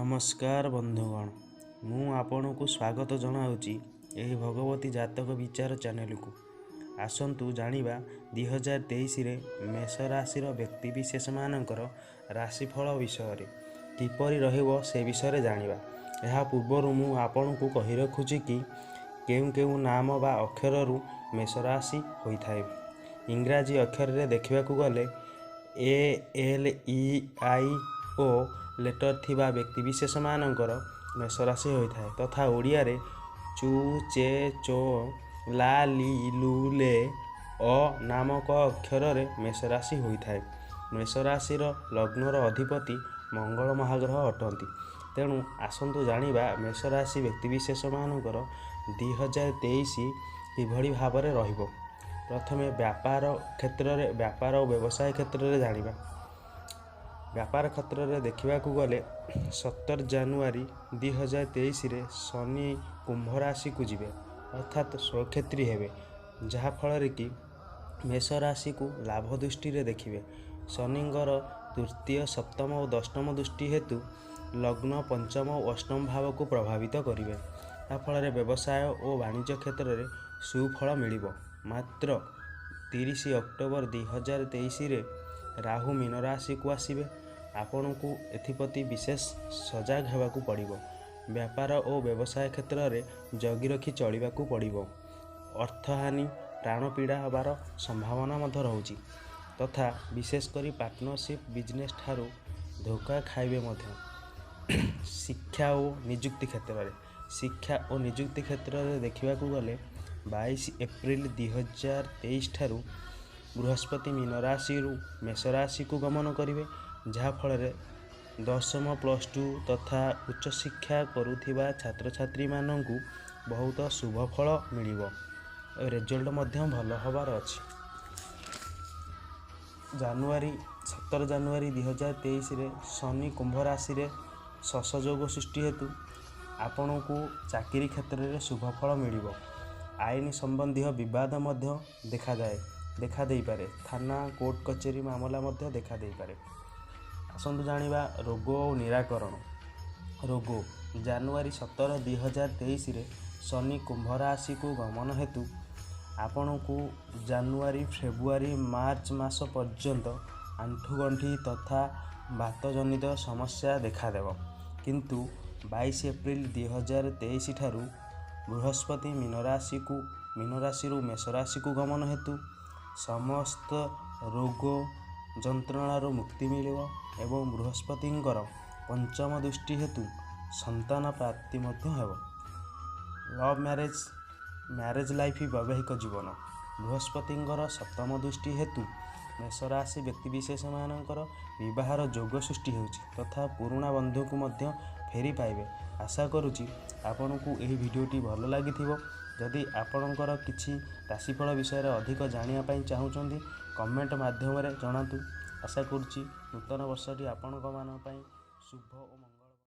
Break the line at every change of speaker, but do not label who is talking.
नमस्कार बंधुगण, मु आपण को स्वागत जनाऊँगी यही भगवती जातक विचार चैनल को। आसतु जानिबा 2023 रे मेष राशि व्यक्तिविशेष मानकर राशिफल विषय किपरि रहिबो से विषय जानिबा। यह पूर्वर मु आपण को कहि रखुछि कि केउ केउ नाम बा अक्षर रु मेष राशि होइथाय। इंग्राजी अक्षर रे देखिबाकू गले ALEIO लेटर थिबा व्यक्तिविशेष मानकर मेष राशि होइथाय तथा ओडिया रे चु चे चो ला ली लु ले अ नामक अक्षर रे मेष राशि होइथाय। मेष राशिर लग्नर अधिपति मंगल महाग्रह अटंती। तेणु आसंतु जानिबा मेष राशि व्यक्तिविशेष मानकर 2023 किभଳି भाବରେ रहिबो। प्रथमे व्यापार क्षेत्र रे व्यापार और व्यवसाय क्षेत्र रे जानिबा। व्यापार क्षेत्र रे देखिबाकू गले 17 जनवरी 2023 रे शनि कुंभ राशि को जिवे अर्थात स्वक्षेत्री हेबे, जहा फल रे कि मेष राशि को लाभ दृष्टि रे देखिबे। शनिंगर तृतीय सप्तम और दशम दृष्टि हेतु लग्न पंचम और अष्टम भाव को प्रभावित करिवे। या फल रे व्यवसाय और वाणिज्य क्षेत्र रे सुफल मिलिबो। मात्र 30 अक्टोबर 2023 रे राहु मीन राशि को आसिबे। आपण को एथिप्रति विशेष सजग हेबाकू पड़िबो। व्यापार और व्यवसाय क्षेत्र रे जगी रखी चलिबाकू पड़िबो। अर्थहानि प्राण पीड़ा होबार संभावना मध्य रहुची तथा विशेषकर पार्टनरशिप बिजनेस ठारू धोखा खाइबे मध्य। शिक्षा और नियुक्ति क्षेत्र रे देखिबाकू गले 22 एप्रिल 2023 ठारू बृहस्पति मीन राशि रु मेष राशि को गमन करिवे, जहा फल रे दशम प्लस 2 तथा उच्च शिक्षा करुथिबा छात्र छात्री माननकु बहुत शुभ फल मिलिबो। रिजल्ट मध्य भल होबार अछि। 17 जनवरी 2023 रे शनि कुंभ राशि रे शश योग सृष्टि हेतु आपण को चाकरी क्षेत्र रे शुभ फल मिलिबो। आईन संबंधी विवाद मध्य देखा देई पारे। थाना कोर्ट कचेरी मामला मध्य देखा देई पारे। आसंतु जानिबा रोग और निराकरण। रोग जनवरी 17 2023 रे शनि कुंभ राशि को गमन हेतु आपण को जनवरी फेब्रुआरी मार्च मास पर्यंत आंठुगंठी तथा बात जनित समस्या देखा देव। किंतु 22 एप्रिल 2023 ठारू बृहस्पति मीन राशि रु मेष राशि को गमन हेतु समस्त रोग जंत्रणा मुक्ति मिलिବ एवं बृहस्पतिंकर पंचम दृष्टि हेतु संतान प्राप्ति मध्य हेब। लव मैरेज लाइफ वैवाहिक जीवन बृहस्पतिंकर सप्तम दृष्टि हेतु मेष राशि व्यक्तिविशेष मानकर विवाहर जोग सृष्टि होउची तथा पुराणा बंधु को मध्य फेरी पाइबे। आशा करुची आपण को यही वीडियोटी भल लागिथिबो। जदि आपणकर किछि राशिफल विषय अधिक जानिया पई चाहुचंदी कमेंट माध्यम रे जणातु। आशा करुची नूतन वर्षटी आपणक मान पई शुभ और